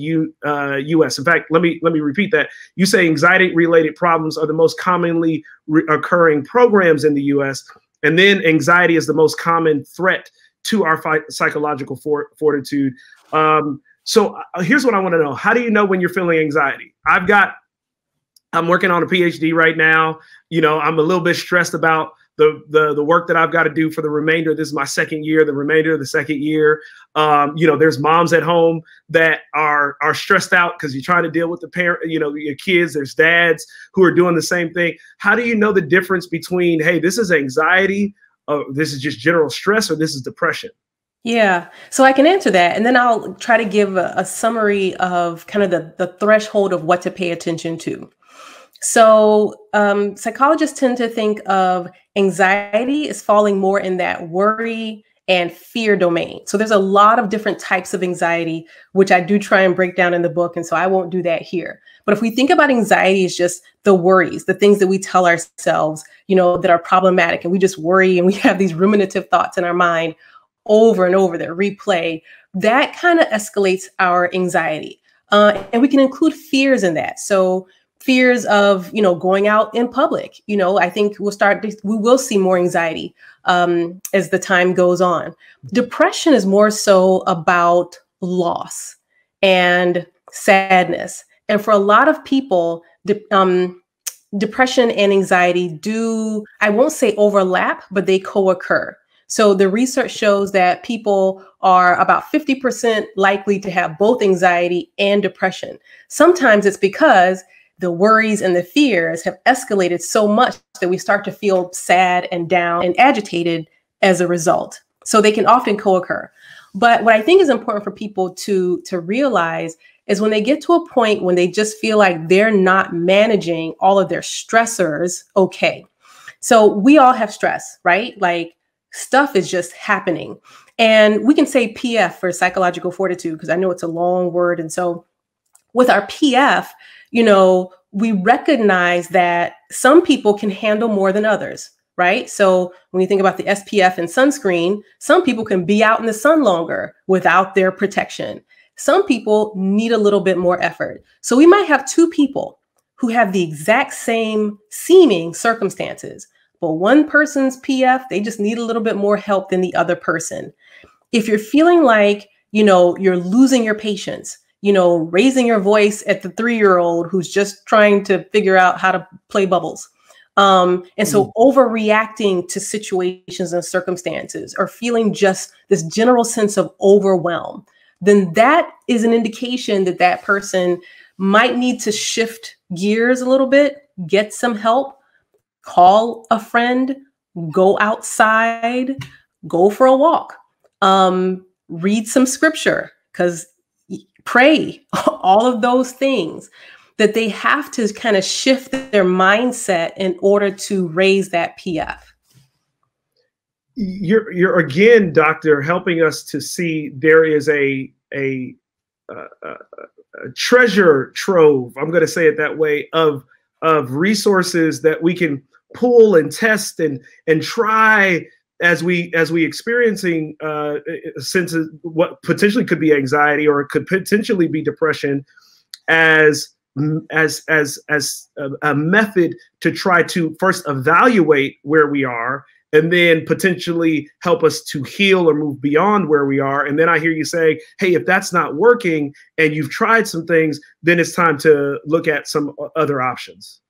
U.S. In fact, let me repeat that. You say anxiety-related problems are the most commonly occurring programs in the U.S., and then anxiety is the most common threat to our psychological fortitude. So here's what I want to know. How do you know when you're feeling anxiety? I'm working on a PhD right now. You know, I'm a little bit stressed about the work that I've got to do for the remainder. This is my second year, the remainder of the second year. You know, there's moms at home that are stressed out because you're trying to deal with the parent, you know, your kids. There's dads who are doing the same thing. How do you know the difference between, hey, this is anxiety, this is just general stress, or this is depression? Yeah, so I can answer that, and then I'll try to give a summary of kind of the threshold of what to pay attention to. So, psychologists tend to think of anxiety as falling more in that worry and fear domain. So, there's a lot of different types of anxiety, which I do try and break down in the book. And so I won't do that here. But if we think about anxiety as just the worries, the things that we tell ourselves, that are problematic, and we just worry and we have these ruminative thoughts in our mind over and over that replay, that kind of escalates our anxiety. And we can include fears in that. So, fears of going out in public. I think we will see more anxiety as the time goes on. Depression is more so about loss and sadness, and for a lot of people, depression and anxiety do, I won't say overlap, but they co-occur. So the research shows that people are about 50% likely to have both anxiety and depression. Sometimes it's because the worries and the fears have escalated so much that we start to feel sad and down and agitated as a result. So they can often co-occur. But what I think is important for people to realize is when they get to a point when they just feel like they're not managing all of their stressors okay. So we all have stress, right? Like stuff is just happening. And we can say PF for psychological fortitude, because I know it's a long word. And so with our PF, we recognize that some people can handle more than others, right? So when you think about the SPF and sunscreen, some people can be out in the sun longer without their protection. Some people need a little bit more effort. So we might have two people who have the exact same seeming circumstances, but one person's PF, they just need a little bit more help than the other person. If you're feeling like, you're losing your patience, raising your voice at the 3-year-old who's just trying to figure out how to play bubbles. And so overreacting to situations and circumstances, or feeling just this general sense of overwhelm, then that is an indication that that person might need to shift gears a little bit, get some help, call a friend, go outside, go for a walk, read some scripture, because pray, all of those things, that they have to kind of shift their mindset in order to raise that PF. You're again, doctor, helping us to see there is a treasure trove, I'm going to say it that way, of resources that we can pull and test and try as we experiencing sense of what potentially could be anxiety, or it could potentially be depression, as a method to try to first evaluate where we are, and then potentially help us to heal or move beyond where we are. And then I hear you say, hey, if that's not working and you've tried some things, then it's time to look at some other options.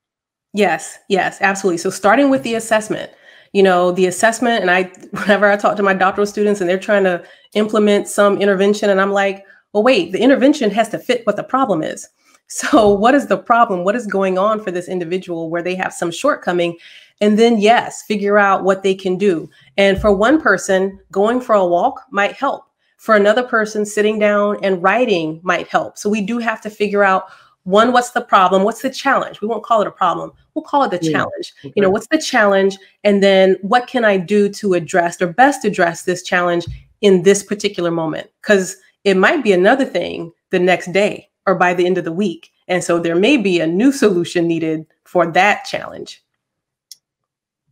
Yes, absolutely. So starting with the assessment, the assessment, and whenever I talk to my doctoral students and they're trying to implement some intervention, and I'm like, well, wait, the intervention has to fit what the problem is. So what is the problem? What is going on for this individual where they have some shortcoming? And then, yes, figure out what they can do. And for one person, going for a walk might help. For another person, sitting down and writing might help. So we do have to figure out, one, what's the problem? What's the challenge? We won't call it a problem. We'll call it the challenge. Okay. What's the challenge? And then what can I do to address or best address this challenge in this particular moment? Because it might be another thing the next day or by the end of the week. And so there may be a new solution needed for that challenge.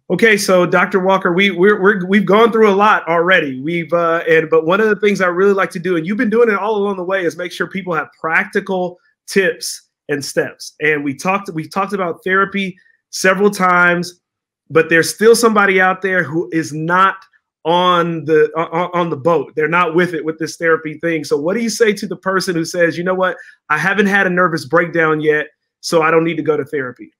Okay, so Dr. Walker, we've gone through a lot already. But one of the things I really like to do, and you've been doing it all along the way, is make sure people have practical tips and steps. And we talked about therapy several times, but there's still somebody out there who is not on the boat. They're not with it, with this therapy thing. So what do you say to the person who says, you know what, I haven't had a nervous breakdown yet, so I don't need to go to therapy?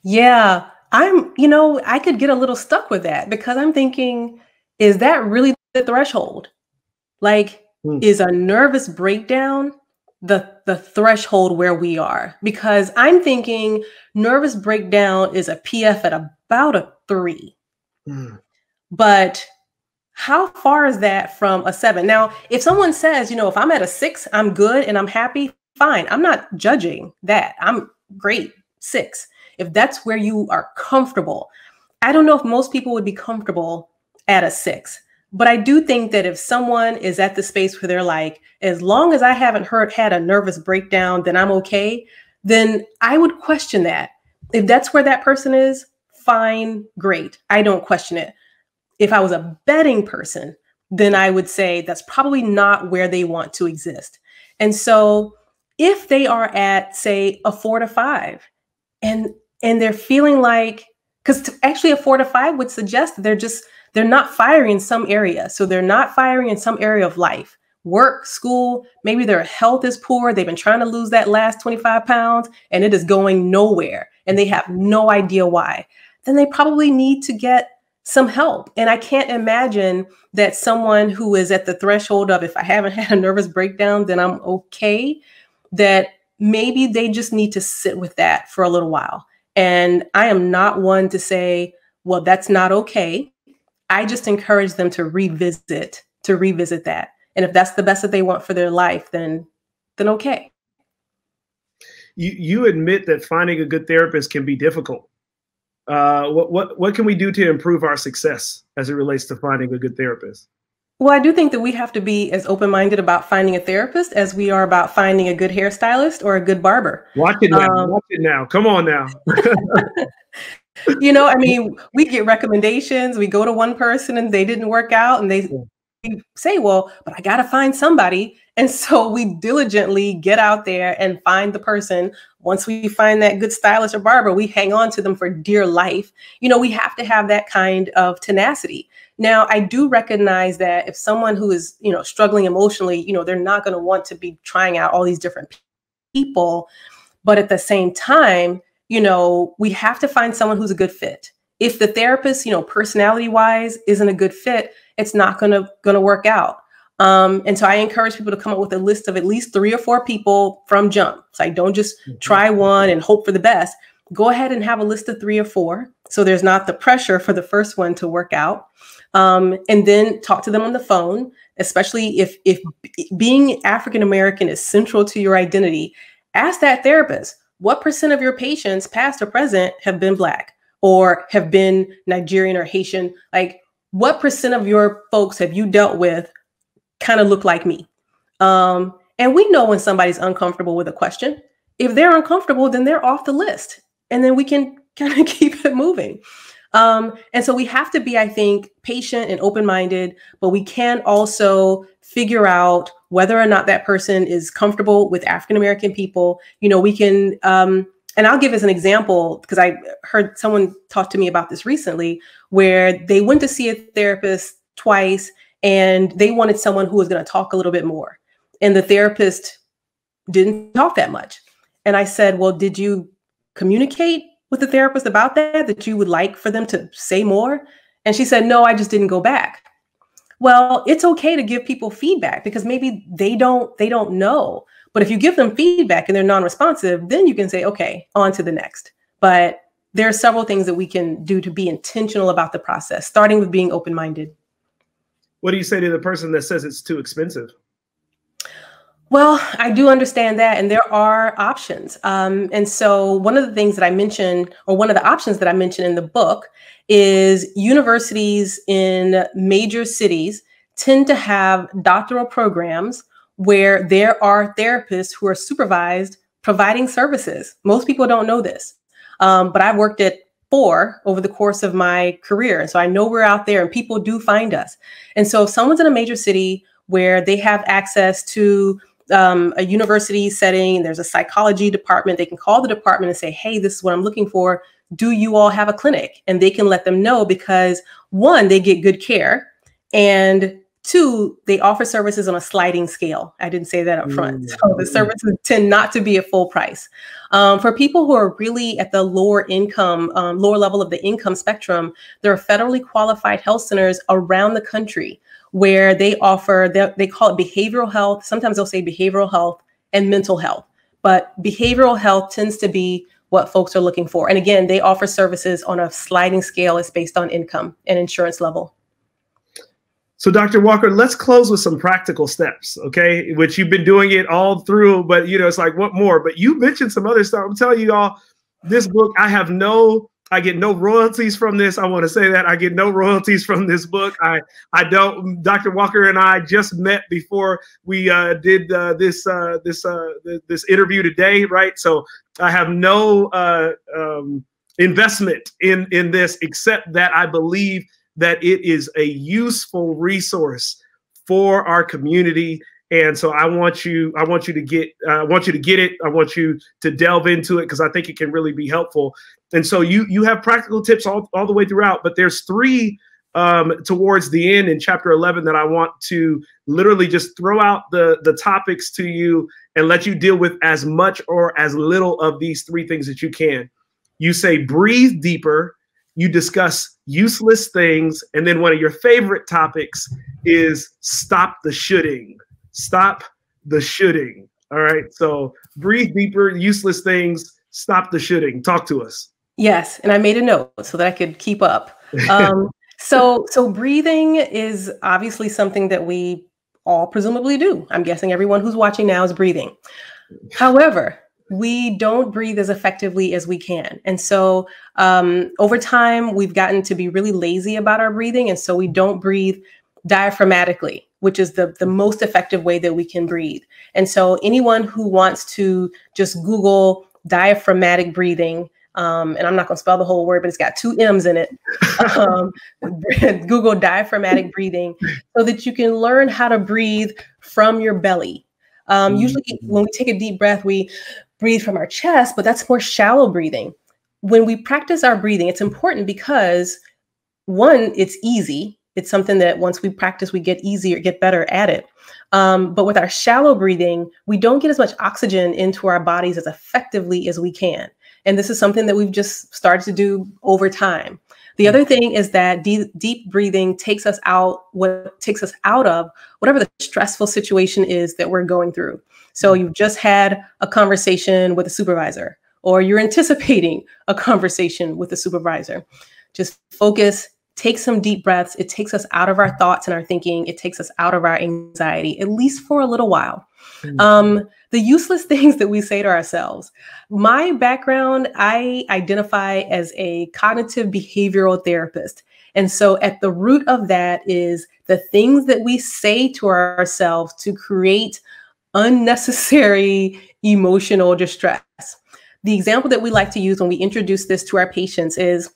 Yeah, I could get a little stuck with that, because I'm thinking, is that really the threshold? Like, is a nervous breakdown the threshold where we are? Because I'm thinking nervous breakdown is a PF at about a 3. But how far is that from a 7? Now, if someone says, if I'm at a 6, I'm good and I'm happy, fine. I'm not judging that. I'm great, 6. If that's where you are comfortable. I don't know if most people would be comfortable at a 6, but I do think that if someone is at the space where they're like, as long as I haven't had a nervous breakdown, then I'm okay, then I would question that. If that's where that person is, fine, great. I don't question it. If I was a betting person, then I would say that's probably not where they want to exist. And so if they are at, say, a 4 to 5, and they're feeling like, because actually a 4 to 5 would suggest that they're not firing in some area. So they're not firing in some area of life, work, school, maybe their health is poor. They've been trying to lose that last 25 pounds and it is going nowhere and they have no idea why. Then they probably need to get some help. And I can't imagine that someone who is at the threshold of, if I haven't had a nervous breakdown, then I'm okay, that maybe they just need to sit with that for a little while. And I am not one to say, well, that's not okay. I just encourage them to revisit that. And if that's the best that they want for their life, then okay. You admit that finding a good therapist can be difficult. What can we do to improve our success as it relates to finding a good therapist? Well, I do think that we have to be as open-minded about finding a therapist as we are about finding a good hairstylist or a good barber. Watch it now. Watch it now. Come on now. I mean, we get recommendations. We go to one person and they didn't work out and they say, well, but I got to find somebody. And so we diligently get out there and find the person. Once we find that good stylist or barber, we hang on to them for dear life. We have to have that kind of tenacity. Now, I do recognize that if someone who is, struggling emotionally, they're not going to want to be trying out all these different people. But at the same time, we have to find someone who's a good fit. If the therapist, personality wise isn't a good fit, it's not going to work out. And so I encourage people to come up with a list of at least 3 or 4 people from jump. So I don't just try one and hope for the best. Go ahead and have a list of 3 or 4. So there's not the pressure for the first one to work out. And then talk to them on the phone, especially if being African-American is central to your identity. Ask that therapist, what % of your patients, past or present, have been Black or have been Nigerian or Haitian? Like, what % of your folks have you dealt with kind of look like me? And we know when somebody's uncomfortable with a question. If they're uncomfortable, then they're off the list. And then we can kind of keep it moving. And so we have to be, I think, patient and open-minded, but we can also figure out whether or not that person is comfortable with African-American people. We can, and I'll give as an example, because I heard someone talk to me about this recently, where they went to see a therapist twice and they wanted someone who was going to talk a little bit more. And the therapist didn't talk that much. And I said, well, did you communicate with the therapist about that you would like for them to say more? And she said, no, I just didn't go back. Well, it's okay to give people feedback because maybe they don't know. But if you give them feedback and they're non-responsive, then you can say, okay, on to the next. But there are several things that we can do to be intentional about the process, starting with being open-minded. What do you say to the person that says it's too expensive? Well, I do understand that, and there are options. And so one of the things that I mentioned, or one of the options that I mentioned in the book, is universities in major cities tend to have doctoral programs where there are therapists who are supervised providing services. Most people don't know this, but I've worked at 4 over the course of my career. And so I know we're out there and people do find us. And so if someone's in a major city where they have access to a university setting, there's a psychology department, they can call the department and say, hey, this is what I'm looking for. Do you all have a clinic? And they can let them know because 1, they get good care, and 2, they offer services on a sliding scale. I didn't say that up front. So the services tend not to be at full price. For people who are really at the lower level of the income spectrum, there are federally qualified health centers around the country where they offer, they call it behavioral health. Sometimes they'll say behavioral health and mental health, but behavioral health tends to be what folks are looking for. And again, they offer services on a sliding scale. It's based on income and insurance level. So Dr. Walker, let's close with some practical steps, okay? Which you've been doing it all through, but it's like, what more? But you mentioned some other stuff. I'm telling you all, this book, I get no royalties from this. I want to say that I get no royalties from this book. I don't. Dr. Walker and I just met before we did this interview today, right? So I have no investment in this, except that I believe that it is a useful resource for our community. And so I want you to get it. I want you to delve into it, because I think it can really be helpful. And so you have practical tips all the way throughout, but there's 3 towards the end in chapter 11 that I want to literally just throw out the topics to you and let you deal with as much or as little of these 3 things that you can. You say, breathe deeper. You discuss useless things. And then one of your favorite topics is stop the shoulding. Stop the shoulding. All right. So breathe deeper, useless things, stop the shoulding. Talk to us. Yes. And I made a note so that I could keep up. So breathing is obviously something that we all presumably do. I'm guessing everyone who's watching now is breathing. However, we don't breathe as effectively as we can. And so over time, we've gotten to be really lazy about our breathing. And so we don't breathe diaphragmatically, which is the most effective way that we can breathe. And so anyone who wants to just Google diaphragmatic breathing, and I'm not going to spell the whole word, but it's got 2 M's in it. Google diaphragmatic breathing so that you can learn how to breathe from your belly. Usually when we take a deep breath, we breathe from our chest, but that's more shallow breathing. When we practice our breathing, it's important because 1, it's easy. It's something that once we practice, we get easier, get better at it. But with our shallow breathing, we don't get as much oxygen into our bodies as effectively as we can. And this is something that we've just started to do over time. The other thing is that deep breathing takes us out of whatever the stressful situation is that we're going through. So you've just had a conversation with a supervisor, or you're anticipating a conversation with a supervisor. Just focus, take some deep breaths. It takes us out of our thoughts and our thinking. It takes us out of our anxiety, at least for a little while. The useless things that we say to ourselves. My background, I identify as a cognitive behavioral therapist. And so at the root of that is the things that we say to ourselves to create unnecessary emotional distress. The example that we like to use when we introduce this to our patients is,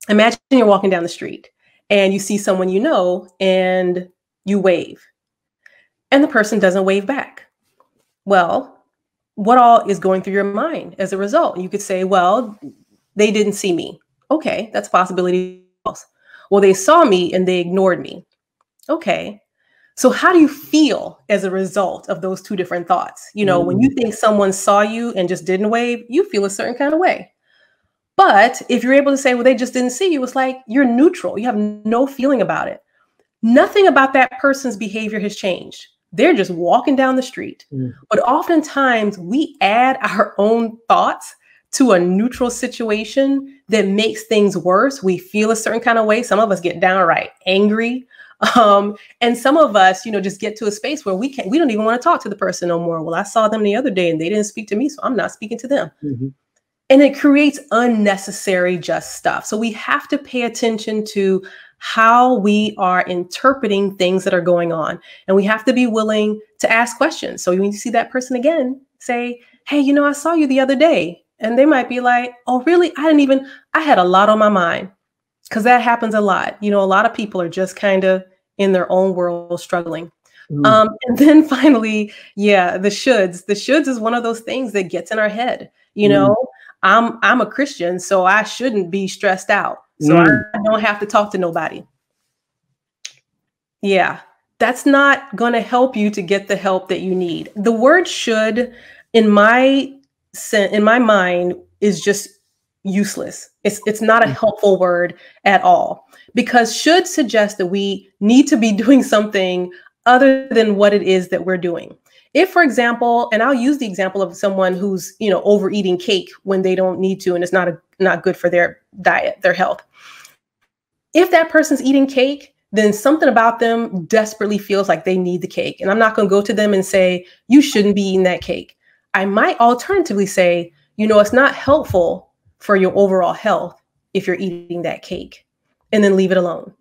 imagine you're walking down the street and you see someone you know and you wave, and the person doesn't wave back. Well, what all is going through your mind as a result? You could say, well, they didn't see me. Okay, that's a possibility. Well, they saw me and they ignored me. Okay. So how do you feel as a result of those 2 different thoughts? When you think someone saw you and just didn't wave, you feel a certain kind of way. But if you're able to say, well, they just didn't see you, it's like you're neutral. You have no feeling about it. Nothing about that person's behavior has changed. They're just walking down the street. But oftentimes we add our own thoughts to a neutral situation that makes things worse. We feel a certain kind of way. Some of us get downright angry. And some of us, just get to a space where we don't even want to talk to the person no more. Well, I saw them the other day and they didn't speak to me, so I'm not speaking to them. And it creates unnecessary just stuff. So we have to pay attention to how we are interpreting things that are going on. And we have to be willing to ask questions. So when you see that person again, say, hey, I saw you the other day. And they might be like, oh, really? I had a lot on my mind. Because that happens a lot. A lot of people are just kind of in their own world struggling. And then finally, the shoulds. The shoulds is one of those things that gets in our head. I'm a Christian, so I shouldn't be stressed out. So I don't have to talk to nobody. Yeah, that's not going to help you to get the help that you need. The word should, in my mind, is just useless. It's not a helpful word at all, because should suggest that we need to be doing something other than what it is that we're doing. If, for example, and I'll use the example of someone who's, overeating cake when they don't need to, and it's not good for their diet, their health. If that person's eating cake, then something about them desperately feels like they need the cake. And I'm not going to go to them and say, you shouldn't be eating that cake. I might alternatively say, you know, it's not helpful for your overall health if you're eating that cake, and then leave it alone.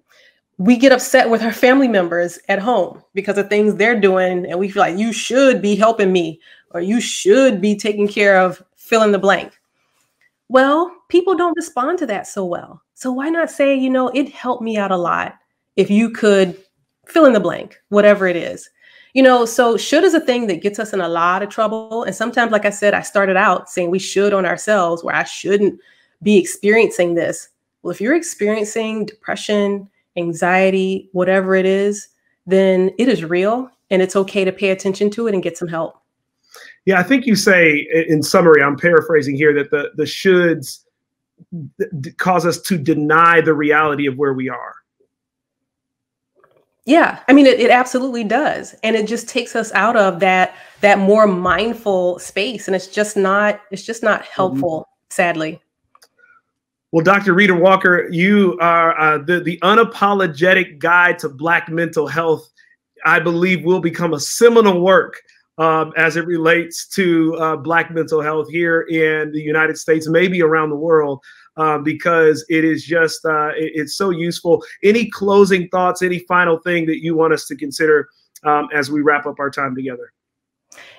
We get upset with our family members at home because of things they're doing, and we feel like you should be helping me, or you should be taking care of fill in the blank. Well, people don't respond to that so well. So why not say, you know, it helped me out a lot if you could fill in the blank, whatever it is. You know, so should is a thing that gets us in a lot of trouble. And sometimes, like I said, I started out saying we should on ourselves, where I shouldn't be experiencing this. Well, if you're experiencing depression, anxiety, whatever it is, then it is real, and it's okay to pay attention to it and get some help. Yeah, I think you say, in summary, I'm paraphrasing here, that the shoulds cause us to deny the reality of where we are. Yeah, I mean, it absolutely does. And it just takes us out of that more mindful space. And it's just not helpful, sadly. Well, Dr. Rita Walker, you are the unapologetic guide to Black mental health. I believe will become a seminal work as it relates to Black mental health here in the United States, maybe around the world, because it is just, it's so useful. Any closing thoughts, any final thing that you want us to consider as we wrap up our time together?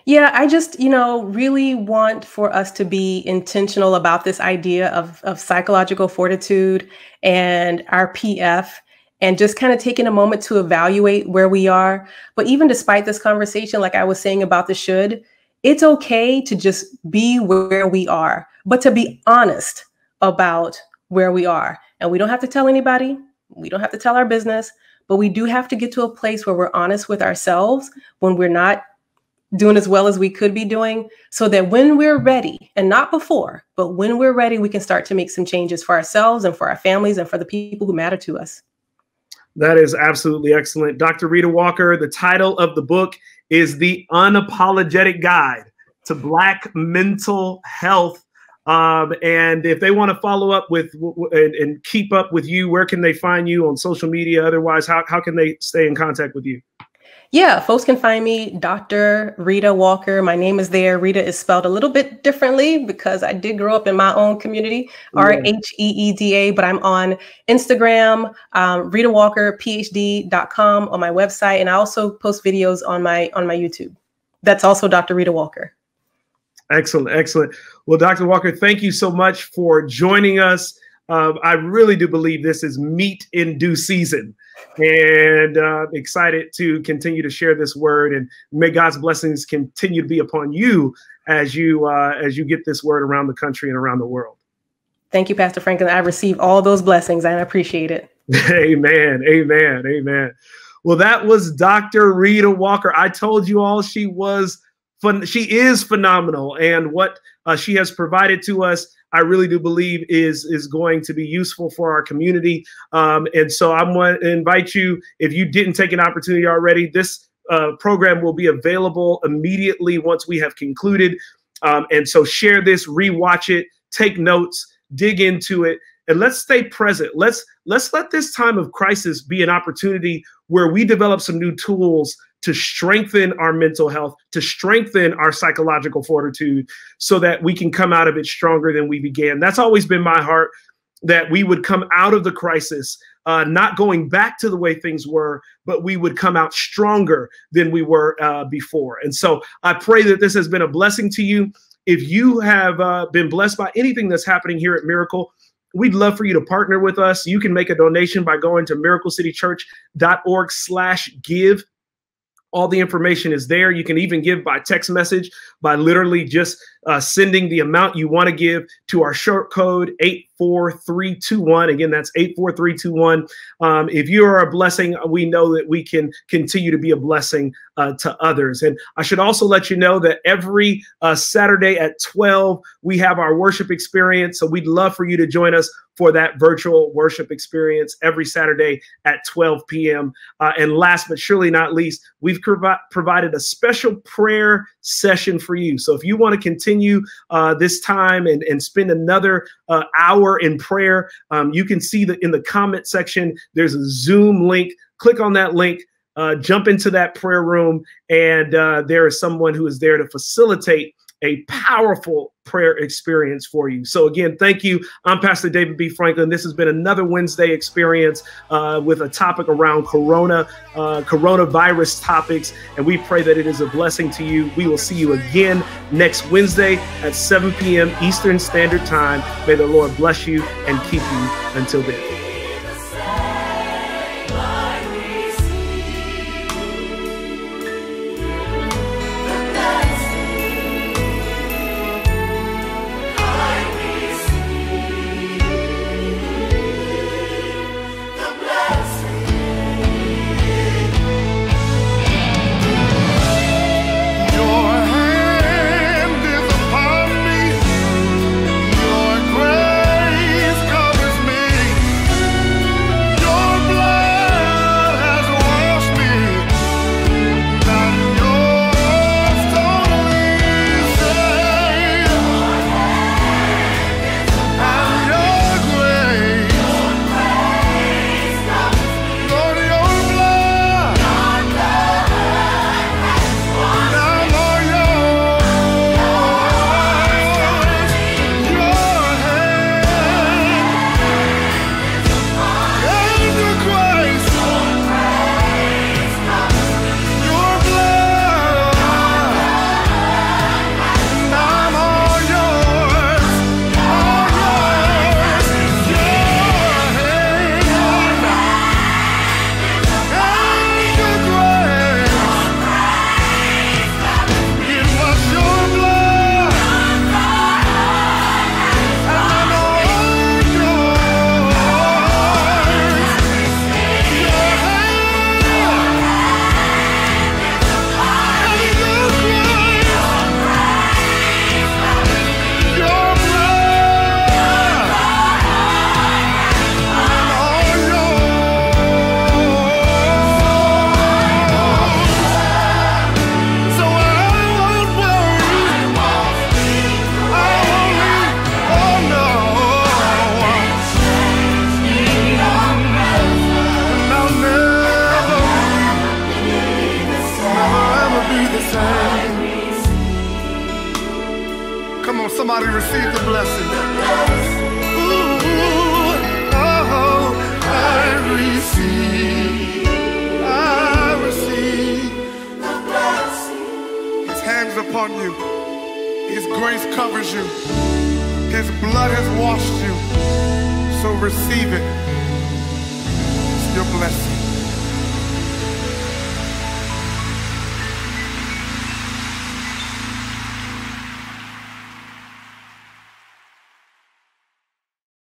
Yeah, I just, you know, really want for us to be intentional about this idea of psychological fortitude and our PF, and just kind of taking a moment to evaluate where we are. But even despite this conversation, like I was saying about the should, it's okay to just be where we are, but to be honest about where we are. And we don't have to tell anybody. We don't have to tell our business, but we do have to get to a place where we're honest with ourselves when we're not doing as well as we could be doing, so that when we're ready, and not before, but when we're ready, we can start to make some changes for ourselves and for our families and for the people who matter to us. That is absolutely excellent. Dr. Rita Walker, the title of the book is The Unapologetic Guide to Black Mental Health. And if they want to follow up with and keep up with you, where can they find you on social media? Otherwise, how can they stay in contact with you? Yeah, folks can find me, Dr. Rita Walker. My name is there. Rita is spelled a little bit differently because I did grow up in my own community, RHEEDA, but I'm on Instagram, RitaWalkerPhD.com on my website. And I also post videos on my YouTube. That's also Dr. Rita Walker. Excellent. Excellent. Well, Dr. Walker, thank you so much for joining us. I really do believe this is meat in due season, and excited to continue to share this word, and may God's blessings continue to be upon you as you get this word around the country and around the world. Thank you, Pastor Franklin. I receive all those blessings and I appreciate it. Amen. Amen. Amen. Well, that was Dr. Rita Walker. I told you all she is phenomenal, and what she has provided to us, I really do believe is going to be useful for our community. And so I want to invite you, if you didn't take an opportunity already, this program will be available immediately once we have concluded. And so share this, rewatch it, take notes, dig into it, and let's stay present. Let's let this time of crisis be an opportunity where we develop some new tools to strengthen our mental health, to strengthen our psychological fortitude, so that we can come out of it stronger than we began. That's always been my heart, that we would come out of the crisis, not going back to the way things were, but we would come out stronger than we were before. And so I pray that this has been a blessing to you. If you have been blessed by anything that's happening here at Miracle, we'd love for you to partner with us. You can make a donation by going to miraclecitychurch.org/give. All the information is there. You can even give by text message by literally just sending the amount you want to give to our short code 84321. Again, that's 84321. If you are a blessing, we know that we can continue to be a blessing to others. And I should also let you know that every Saturday at 12, we have our worship experience. So we'd love for you to join us for that virtual worship experience every Saturday at 12 p.m. And last but surely not least, we've provided a special prayer session for you. So if you want to continue continue this time and spend another hour in prayer, you can see that in the comment section, there's a Zoom link. Click on that link. Jump into that prayer room, and there is someone who is there to facilitate a powerful prayer experience for you. So again, thank you. I'm Pastor David B. Franklin. This has been another Wednesday experience with a topic around coronavirus topics, and we pray that it is a blessing to you. We will see you again next Wednesday at 7 p.m. Eastern Standard Time. May the Lord bless you and keep you until then. Come on, somebody receive the blessing. Ooh, oh, I receive the blessing. His hands upon you. His grace covers you. His blood has washed you. So receive it. It's your blessing.